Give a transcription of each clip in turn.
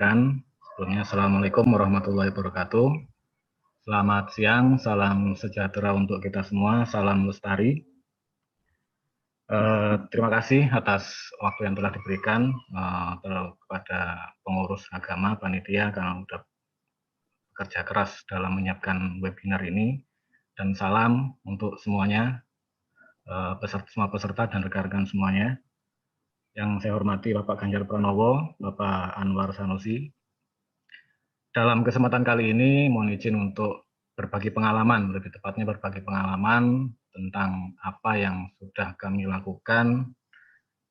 diberikan. Sebelumnya, Assalamualaikum warahmatullahi wabarakatuh. Selamat siang, salam sejahtera untuk kita semua, salam lestari. Terima kasih atas waktu yang telah diberikan kepada pengurus agama, panitia, karena sudah bekerja keras dalam menyiapkan webinar ini. Dan salam untuk semuanya, semua peserta dan rekan-rekan semuanya. Yang saya hormati Bapak Ganjar Pranowo, Bapak Anwar Sanusi. Dalam kesempatan kali ini mohon izin untuk berbagi pengalaman, lebih tepatnya berbagi pengalaman tentang apa yang sudah kami lakukan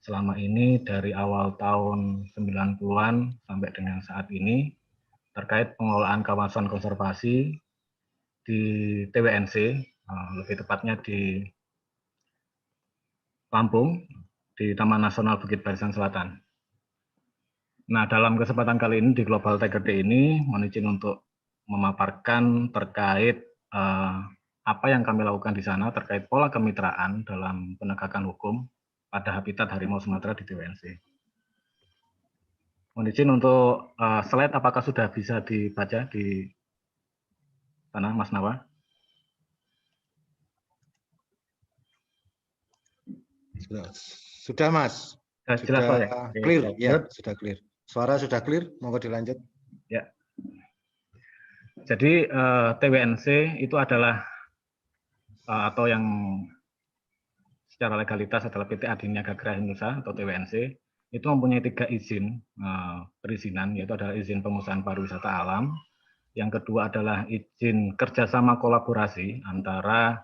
selama ini dari awal tahun 90-an sampai dengan saat ini terkait pengelolaan kawasan konservasi di TWNC, lebih tepatnya di Lampung, di Taman Nasional Bukit Barisan Selatan. Nah, dalam kesempatan kali ini di Global Tiger Day ini, mohon izin untuk memaparkan terkait apa yang kami lakukan di sana terkait pola kemitraan dalam penegakan hukum pada habitat harimau Sumatera di TWNC. Mohon izin untuk slide apakah sudah bisa dibaca di sana, Mas Nawa? Sudah, Mas. Jelas, Pak, ya? Clear, ya, sudah clear. Suara sudah clear, monggo dilanjut. Ya. Jadi TWNC itu adalah atau yang secara legalitas adalah PT Adiniaga Graha Indonesia atau TWNC, itu mempunyai 3 izin perizinan, yaitu adalah izin pengusahaan pariwisata alam, yang kedua adalah izin kerjasama kolaborasi antara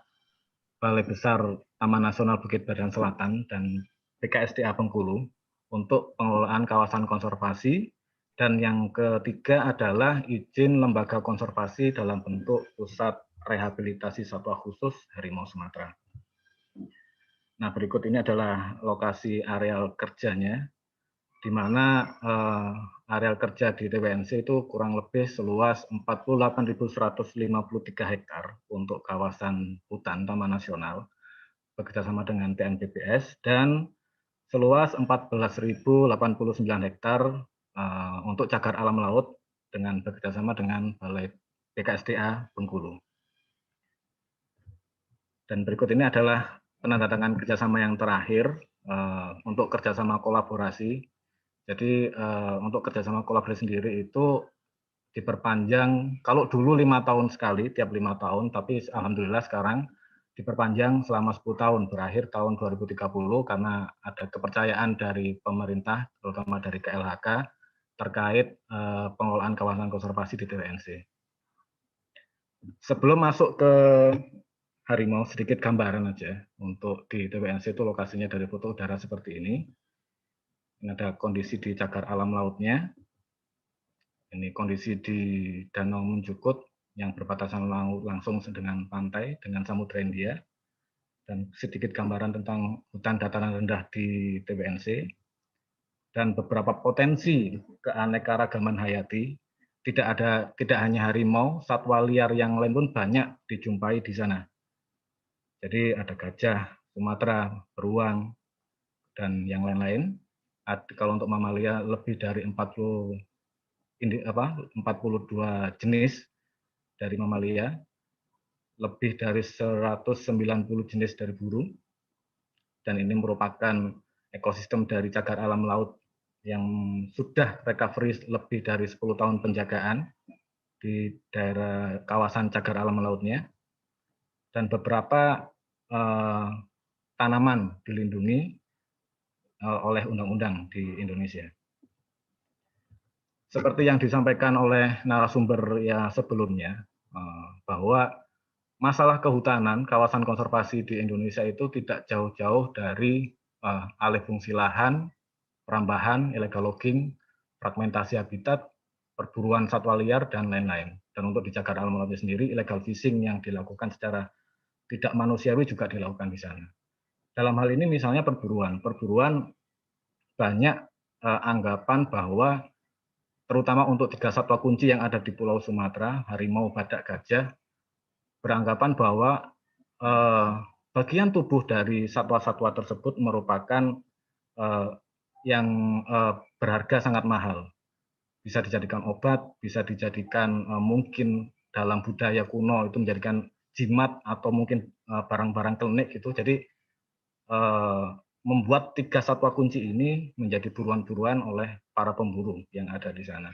Balai Besar Taman Nasional Bukit Barisan Selatan dan BKSDA Bengkulu untuk pengelolaan kawasan konservasi, dan yang ketiga adalah izin lembaga konservasi dalam bentuk pusat rehabilitasi satwa khusus harimau Sumatera. Nah, berikut ini adalah lokasi areal kerjanya, di mana areal kerja di TWNC itu kurang lebih seluas 48.153 hektar untuk kawasan hutan Taman Nasional bekerjasama dengan TNPBS, dan seluas 14.089 hektar untuk cagar alam laut dengan bekerjasama dengan Balai BKSDA Bengkulu. Dan berikut ini adalah penandatangan kerjasama yang terakhir untuk kerjasama kolaborasi. Jadi untuk kerjasama kolaborasi sendiri itu diperpanjang, kalau dulu 5 tahun sekali, tiap 5 tahun, tapi alhamdulillah sekarang diperpanjang selama 10 tahun, berakhir tahun 2030 karena ada kepercayaan dari pemerintah, terutama dari KLHK, terkait pengelolaan kawasan konservasi di TWNC. Sebelum masuk ke harimau, sedikit gambaran aja untuk di TWNC itu lokasinya dari foto udara seperti ini. Ini ada kondisi di cagar alam lautnya. Ini kondisi di Danau Munjukut yang berbatasan langsung dengan pantai, dengan Samudra India. Dan sedikit gambaran tentang hutan dataran rendah di TWNC. Dan beberapa potensi keanekaragaman hayati. Tidak hanya harimau, satwa liar yang lain pun banyak dijumpai di sana. Jadi ada gajah, Sumatera, beruang, dan yang lain-lain. Kalau untuk mamalia lebih dari 42 jenis dari mamalia, lebih dari 190 jenis dari burung, dan ini merupakan ekosistem dari cagar alam laut yang sudah recovery lebih dari 10 tahun penjagaan di daerah kawasan cagar alam lautnya, dan beberapa tanaman dilindungi oleh undang-undang di Indonesia. Seperti yang disampaikan oleh narasumber ya sebelumnya, bahwa masalah kehutanan, kawasan konservasi di Indonesia itu tidak jauh-jauh dari alih fungsi lahan, perambahan, illegal logging, fragmentasi habitat, perburuan satwa liar, dan lain-lain. Dan untuk di cagar alam laut sendiri, illegal fishing yang dilakukan secara tidak manusiawi juga dilakukan di sana. Dalam hal ini misalnya perburuan banyak anggapan bahwa terutama untuk 3 satwa kunci yang ada di Pulau Sumatera, harimau, badak, gajah, beranggapan bahwa bagian tubuh dari satwa-satwa tersebut merupakan yang berharga sangat mahal. bisa dijadikan obat, bisa dijadikan mungkin dalam budaya kuno itu menjadikan jimat atau mungkin barang-barang klinik gitu. Jadi membuat 3 satwa kunci ini menjadi buruan-buruan oleh para pemburu yang ada di sana.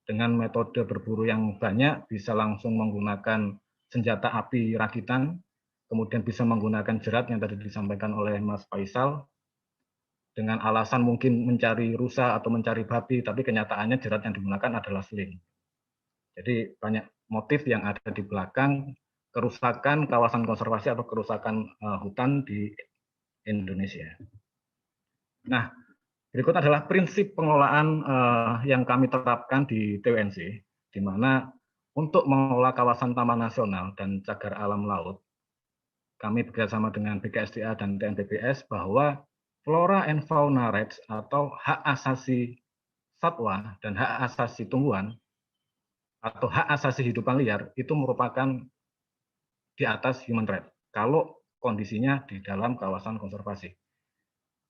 Dengan metode berburu yang banyak, bisa langsung menggunakan senjata api rakitan, kemudian bisa menggunakan jerat yang tadi disampaikan oleh Mas Faisal, dengan alasan mungkin mencari rusa atau mencari babi, tapi kenyataannya jerat yang digunakan adalah seling. Jadi banyak motif yang ada di belakang kerusakan kawasan konservasi atau kerusakan hutan di Indonesia. Nah, berikut adalah prinsip pengelolaan yang kami terapkan di TWNC, di mana untuk mengelola kawasan taman nasional dan cagar alam laut, kami bekerjasama dengan BKSDA dan TNPBS bahwa flora and fauna rights atau hak asasi satwa dan hak asasi tumbuhan atau hak asasi hidupan liar itu merupakan di atas human right kalau kondisinya di dalam kawasan konservasi.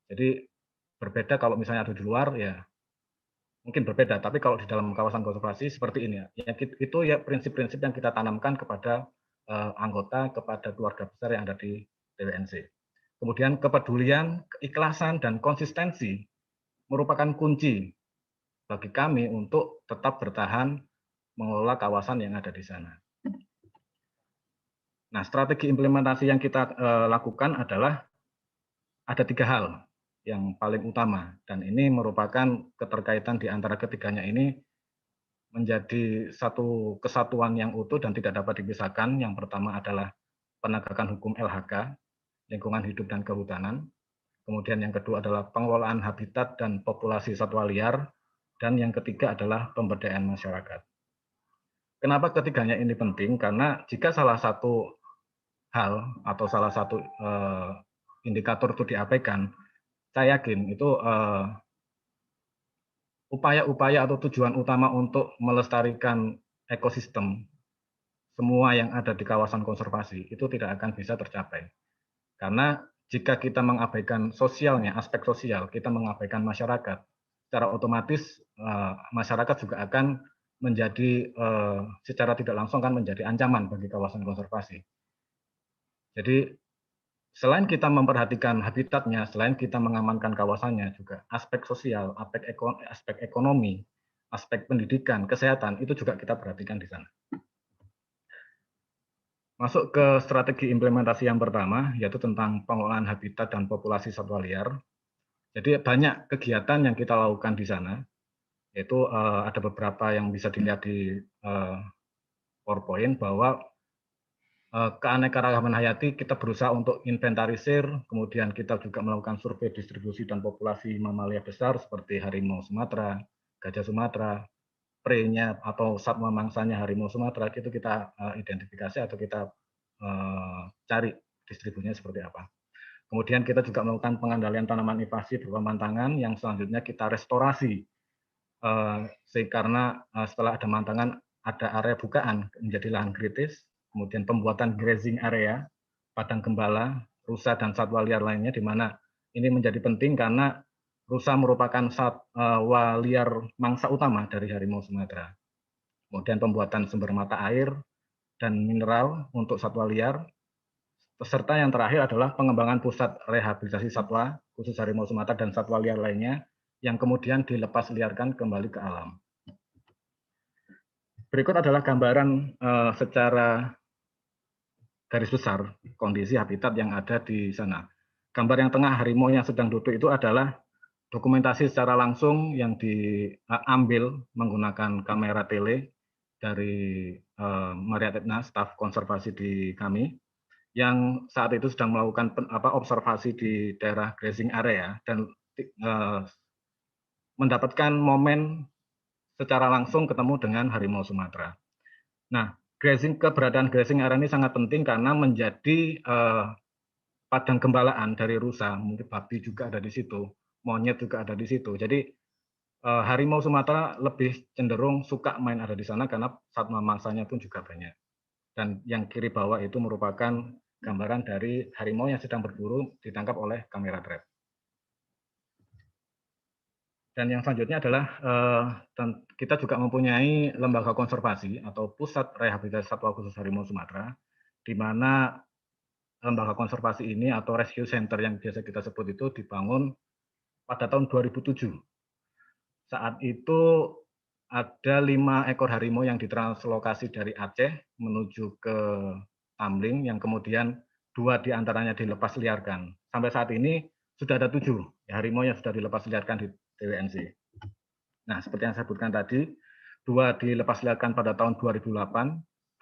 Jadi berbeda kalau misalnya ada di luar ya mungkin berbeda, tapi kalau di dalam kawasan konservasi seperti ini ya, itu ya prinsip-prinsip yang kita tanamkan kepada anggota, kepada keluarga besar yang ada di TWNC. Kemudian kepedulian, keikhlasan, dan konsistensi merupakan kunci bagi kami untuk tetap bertahan mengelola kawasan yang ada di sana. Nah, strategi implementasi yang kita lakukan adalah ada 3 hal yang paling utama, dan ini merupakan keterkaitan di antara ketiganya ini menjadi satu kesatuan yang utuh dan tidak dapat dipisahkan. Yang pertama adalah penegakan hukum LHK, lingkungan hidup dan kehutanan. Kemudian yang kedua adalah pengelolaan habitat dan populasi satwa liar. Dan yang ketiga adalah pemberdayaan masyarakat. Kenapa ketiganya ini penting? Karena jika salah satu hal atau salah satu indikator itu diabaikan, saya yakin itu upaya-upaya atau tujuan utama untuk melestarikan ekosistem semua yang ada di kawasan konservasi itu tidak akan bisa tercapai. Karena jika kita mengabaikan sosialnya, aspek sosial, kita mengabaikan masyarakat, secara otomatis masyarakat juga akan menjadi secara tidak langsung kan menjadi ancaman bagi kawasan konservasi. Jadi selain kita memperhatikan habitatnya, selain kita mengamankan kawasannya juga aspek sosial, aspek ekonomi, aspek pendidikan, kesehatan itu juga kita perhatikan di sana. Masuk ke strategi implementasi yang pertama, yaitu tentang pengelolaan habitat dan populasi satwa liar. Jadi banyak kegiatan yang kita lakukan di sana, yaitu ada beberapa yang bisa dilihat di PowerPoint bahwa keanekaragaman hayati kita berusaha untuk inventarisir, kemudian kita juga melakukan survei distribusi dan populasi mamalia besar seperti harimau Sumatera, gajah Sumatera, prenya atau satwa mangsanya harimau Sumatera, itu kita identifikasi atau kita cari distribusinya seperti apa. Kemudian kita juga melakukan pengendalian tanaman invasi berupa mantangan yang selanjutnya kita restorasi. Karena setelah ada mantangan, ada area bukaan menjadi lahan kritis, kemudian pembuatan grazing area, padang gembala, rusa, dan satwa liar lainnya, di mana ini menjadi penting karena rusa merupakan satwa liar mangsa utama dari harimau Sumatera. Kemudian pembuatan sumber mata air dan mineral untuk satwa liar, serta yang terakhir adalah pengembangan pusat rehabilitasi satwa, khusus harimau Sumatera dan satwa liar lainnya, yang kemudian dilepas liarkan kembali ke alam. Berikut adalah gambaran secara garis besar kondisi habitat yang ada di sana. Gambar yang tengah harimau yang sedang duduk itu adalah dokumentasi secara langsung yang diambil menggunakan kamera tele dari Maria Tetna, staf konservasi di kami, yang saat itu sedang melakukan observasi di daerah grazing area dan mendapatkan momen secara langsung ketemu dengan harimau Sumatera. Nah, keberadaan grazing area ini sangat penting karena menjadi padang gembalaan dari rusa, mungkin babi juga ada di situ, monyet juga ada di situ. Jadi harimau Sumatera lebih cenderung suka main ada di sana karena satwa mangsanya pun juga banyak. Dan yang kiri bawah itu merupakan gambaran dari harimau yang sedang berburu ditangkap oleh kamera trap. Dan yang selanjutnya adalah dan kita juga mempunyai lembaga konservasi atau pusat rehabilitasi satwa khusus harimau Sumatera, di mana lembaga konservasi ini atau rescue center yang biasa kita sebut itu dibangun pada tahun 2007. Saat itu ada 5 ekor harimau yang ditranslokasi dari Aceh menuju ke Tamling, yang kemudian 2 diantaranya dilepas liarkan. Sampai saat ini sudah ada 7 harimau yang sudah dilepas liarkan di TWNC. Nah, seperti yang saya sebutkan tadi, 2 dilepas liarkan pada tahun 2008,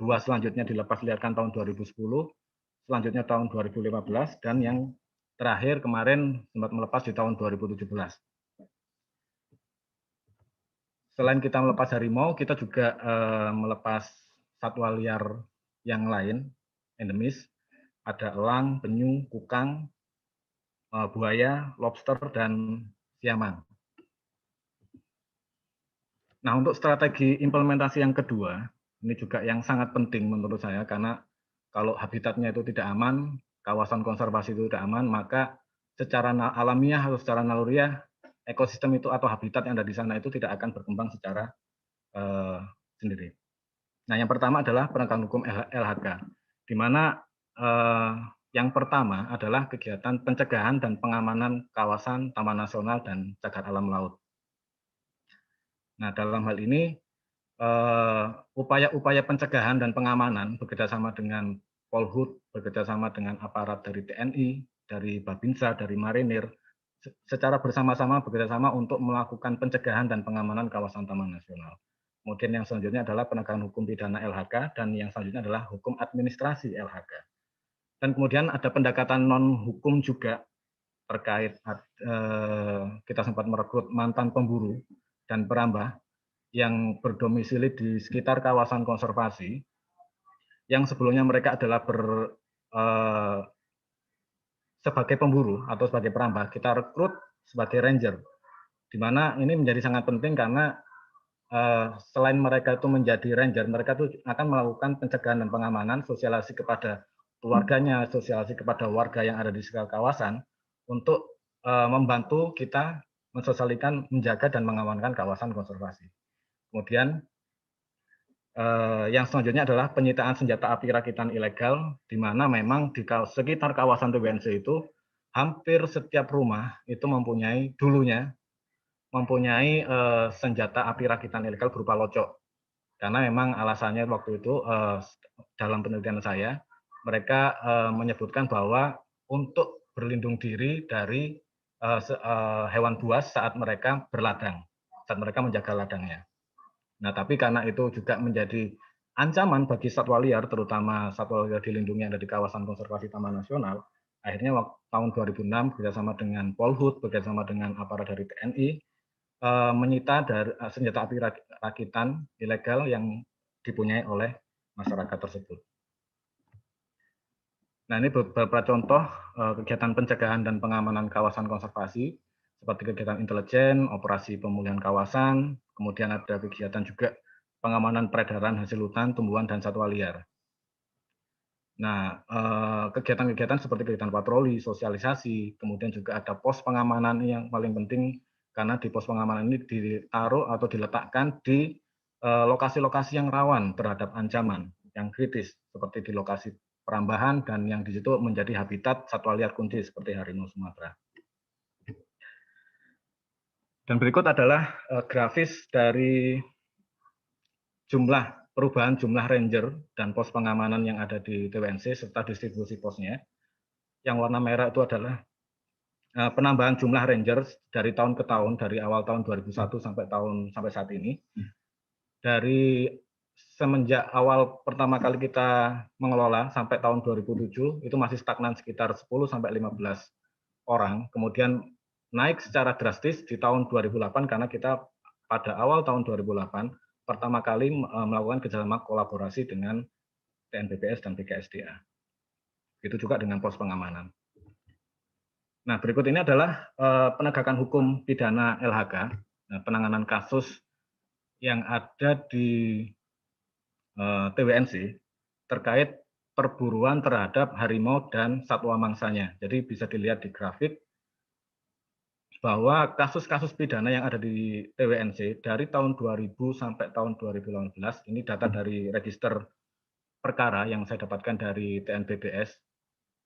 2 selanjutnya dilepas liarkan tahun 2010, selanjutnya tahun 2015, dan yang terakhir kemarin sempat melepas di tahun 2017. Selain kita melepas harimau, kita juga melepas satwa liar yang lain, endemis. Ada elang, penyu, kukang, buaya, lobster, dan siamang. Nah, untuk strategi implementasi yang kedua, ini juga yang sangat penting menurut saya, karena kalau habitatnya itu tidak aman, kawasan konservasi itu tidak aman, maka secara alamiah atau secara naluriah, ekosistem itu atau habitat yang ada di sana itu tidak akan berkembang secara sendiri. Nah, yang pertama adalah penegakan hukum LHK, di mana yang pertama adalah kegiatan pencegahan dan pengamanan kawasan Taman Nasional dan Cagar Alam Laut. Nah, dalam hal ini upaya-upaya pencegahan dan pengamanan bekerjasama dengan Polhut, bekerjasama dengan aparat dari TNI, dari Babinsa, dari Marinir, secara bersama-sama bekerjasama untuk melakukan pencegahan dan pengamanan kawasan Taman Nasional. Kemudian yang selanjutnya adalah penegakan hukum pidana LHK, dan yang selanjutnya adalah hukum administrasi LHK. Dan kemudian ada pendekatan non-hukum juga terkait kita sempat merekrut mantan pemburu dan perambah yang berdomisili di sekitar kawasan konservasi, yang sebelumnya mereka adalah sebagai pemburu atau sebagai perambah, kita rekrut sebagai ranger, di mana ini menjadi sangat penting karena selain mereka itu menjadi ranger, mereka itu akan melakukan pencegahan dan pengamanan, sosialisasi kepada keluarganya, sosialisasi kepada warga yang ada di sekitar kawasan, untuk membantu kita mensosialisasikan, menjaga dan mengamankan kawasan konservasi. Kemudian yang selanjutnya adalah penyitaan senjata api rakitan ilegal, di mana memang di sekitar kawasan TWNC itu hampir setiap rumah itu dulunya mempunyai senjata api rakitan ilegal berupa locok. Karena memang alasannya waktu itu dalam penelitian saya, mereka menyebutkan bahwa untuk berlindung diri dari hewan buas saat mereka berladang, saat mereka menjaga ladangnya. Nah, tapi karena itu juga menjadi ancaman bagi satwa liar, terutama satwa liar dilindungi yang ada di kawasan konservasi Taman Nasional, akhirnya tahun 2006 bekerjasama dengan Polhut, bekerjasama dengan aparat dari TNI, menyita dari senjata api rakitan ilegal yang dipunyai oleh masyarakat tersebut. Nah, ini beberapa contoh kegiatan pencegahan dan pengamanan kawasan konservasi, seperti kegiatan intelijen, operasi pemulihan kawasan, kemudian ada kegiatan juga pengamanan peredaran hasil hutan, tumbuhan, dan satwa liar. Nah, kegiatan-kegiatan seperti kegiatan patroli, sosialisasi, kemudian juga ada pos pengamanan yang paling penting, karena di pos pengamanan ini ditaruh atau diletakkan di lokasi-lokasi yang rawan terhadap ancaman yang kritis, seperti di lokasi perambahan dan yang di situ menjadi habitat satwa liar kunci seperti harimau Sumatera. Dan berikut adalah grafis dari perubahan jumlah ranger dan pos pengamanan yang ada di TWNC serta distribusi posnya. Yang warna merah itu adalah penambahan jumlah ranger dari tahun ke tahun, dari awal tahun 2001 sampai saat ini. Dari semenjak awal pertama kali kita mengelola sampai tahun 2007 itu masih stagnan sekitar 10 sampai 15 orang. Kemudian naik secara drastis di tahun 2008 karena kita pada awal tahun 2008 pertama kali melakukan kerjasama kolaborasi dengan TNBPS dan BKSDA. Itu juga dengan pos pengamanan. Nah, berikut ini adalah penegakan hukum pidana LHK, penanganan kasus yang ada di TWNC terkait perburuan terhadap harimau dan satwa mangsanya. Jadi bisa dilihat di grafik bahwa kasus-kasus pidana yang ada di TWNC dari tahun 2000 sampai tahun 2018, ini data dari register perkara yang saya dapatkan dari TNPBS,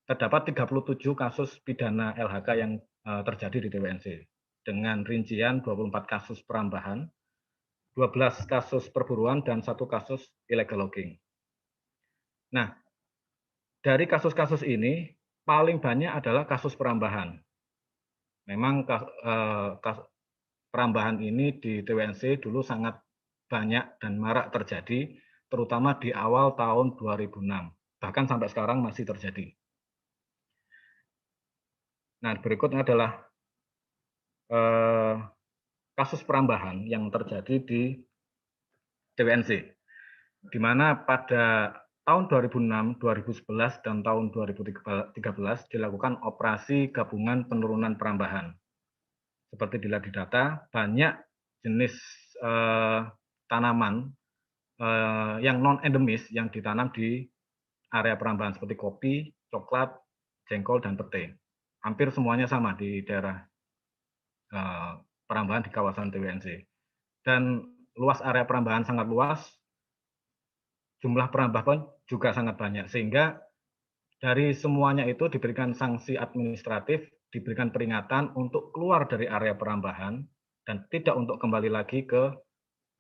terdapat 37 kasus pidana LHK yang terjadi di TWNC, dengan rincian 24 kasus perambahan, 12 kasus perburuan, dan 1 kasus illegal logging. Nah, dari kasus-kasus ini, paling banyak adalah kasus perambahan. Memang perambahan ini di TWNC dulu sangat banyak dan marak terjadi, terutama di awal tahun 2006. Bahkan sampai sekarang masih terjadi. Nah, berikutnya adalah kasus perambahan yang terjadi di TWNC, di mana pada tahun 2006, 2011, dan tahun 2013 dilakukan operasi gabungan penurunan perambahan. Seperti dilihat di data, banyak jenis tanaman yang non-endemis yang ditanam di area perambahan seperti kopi, coklat, jengkol, dan pete. Hampir semuanya sama di daerah perambahan di kawasan TWNC. Dan luas area perambahan sangat luas, jumlah perambahan juga sangat banyak, sehingga dari semuanya itu diberikan sanksi administratif, diberikan peringatan untuk keluar dari area perambahan, dan tidak untuk kembali lagi ke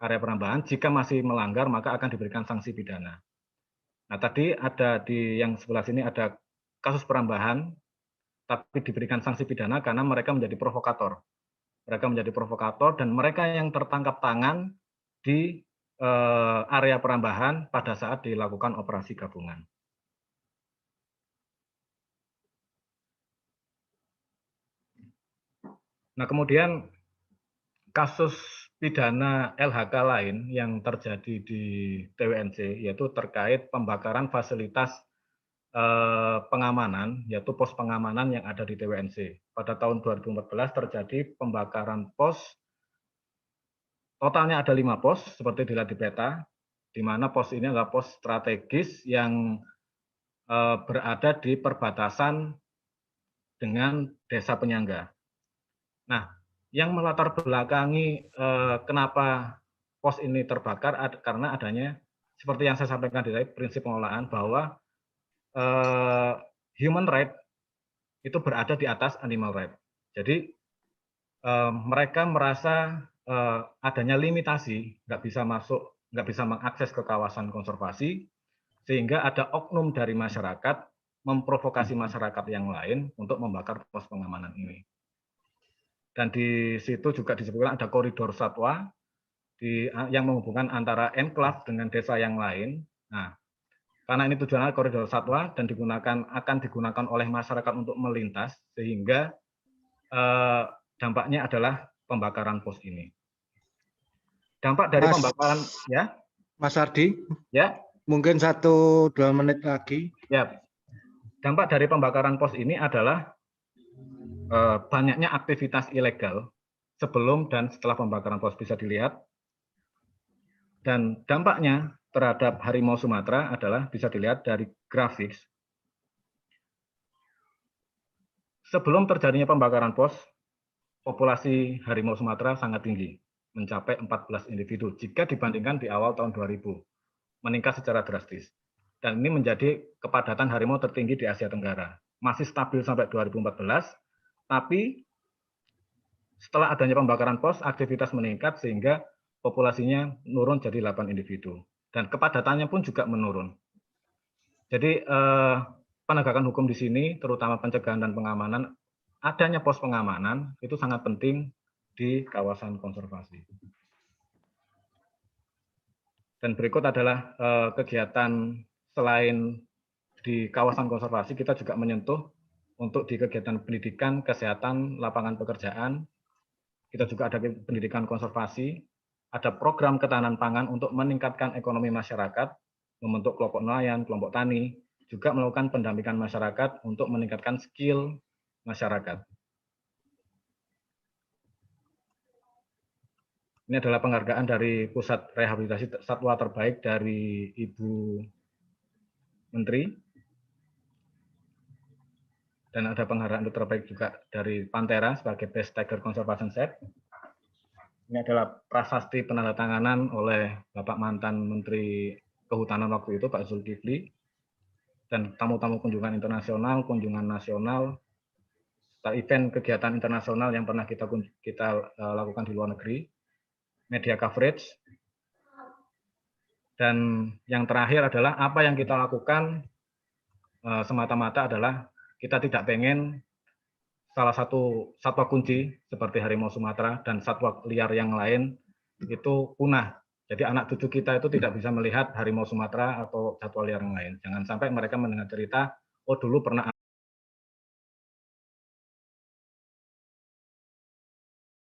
area perambahan. Jika masih melanggar, maka akan diberikan sanksi pidana. Nah, tadi ada di yang sebelah sini ada kasus perambahan, tapi diberikan sanksi pidana karena mereka menjadi provokator. Mereka menjadi provokator, dan mereka yang tertangkap tangan di area perambahan pada saat dilakukan operasi gabungan. Nah, kemudian kasus pidana LHK lain yang terjadi di TWNC yaitu terkait pembakaran fasilitas pengamanan, yaitu pos pengamanan yang ada di TWNC. Pada tahun 2014 terjadi pembakaran pos, totalnya ada 5 pos seperti dilihat di peta, di mana pos ini adalah pos strategis yang berada di perbatasan dengan desa penyangga. Nah, yang melatar belakangi kenapa pos ini terbakar karena adanya, seperti yang saya sampaikan di prinsip pengelolaan, bahwa human right itu berada di atas animal right. Jadi mereka merasa adanya limitasi, nggak bisa masuk, nggak bisa mengakses ke kawasan konservasi, sehingga ada oknum dari masyarakat memprovokasi masyarakat yang lain untuk membakar pos pengamanan ini. Dan di situ juga disebutkan ada koridor satwa yang menghubungkan antara enklave dengan desa yang lain. Nah, karena ini tujuannya koridor satwa dan akan digunakan oleh masyarakat untuk melintas, sehingga dampaknya adalah pembakaran pos ini. Dampak dari pembakaran, ya, Mas Ardi, ya, mungkin 1-2 menit lagi. Ya, dampak dari pembakaran pos ini adalah banyaknya aktivitas ilegal sebelum dan setelah pembakaran pos, bisa dilihat. Dan dampaknya terhadap harimau Sumatera adalah bisa dilihat dari grafis. Sebelum terjadinya pembakaran pos, populasi harimau Sumatera sangat tinggi, mencapai 14 individu jika dibandingkan di awal tahun 2000, meningkat secara drastis. Dan ini menjadi kepadatan harimau tertinggi di Asia Tenggara. Masih stabil sampai 2014, tapi setelah adanya pembakaran pos, aktivitas meningkat sehingga populasinya menurun jadi 8 individu. Dan kepadatannya pun juga menurun. Jadi penegakan hukum di sini, terutama pencegahan dan pengamanan, adanya pos pengamanan itu sangat penting di kawasan konservasi. Dan berikut adalah kegiatan selain di kawasan konservasi, kita juga menyentuh untuk di kegiatan pendidikan, kesehatan, lapangan pekerjaan. Kita juga ada pendidikan konservasi, ada program ketahanan pangan untuk meningkatkan ekonomi masyarakat, membentuk kelompok nelayan, kelompok tani, juga melakukan pendampingan masyarakat untuk meningkatkan skill masyarakat. Ini adalah penghargaan dari Pusat Rehabilitasi Satwa Terbaik dari Ibu Menteri. Dan ada penghargaan terbaik juga dari Pantera sebagai Best Tiger Conservation Set. Ini adalah prasasti penandatanganan oleh Bapak mantan Menteri Kehutanan waktu itu, Pak Zulkifli, dan tamu-tamu kunjungan internasional, kunjungan nasional, event kegiatan internasional yang pernah kita lakukan di luar negeri, media coverage, dan yang terakhir adalah apa yang kita lakukan semata-mata adalah kita tidak pengen salah satu satwa kunci seperti harimau Sumatera dan satwa liar yang lain itu punah. Jadi anak cucu kita itu tidak bisa melihat harimau Sumatera atau satwa liar yang lain. Jangan sampai mereka mendengar cerita, oh dulu pernah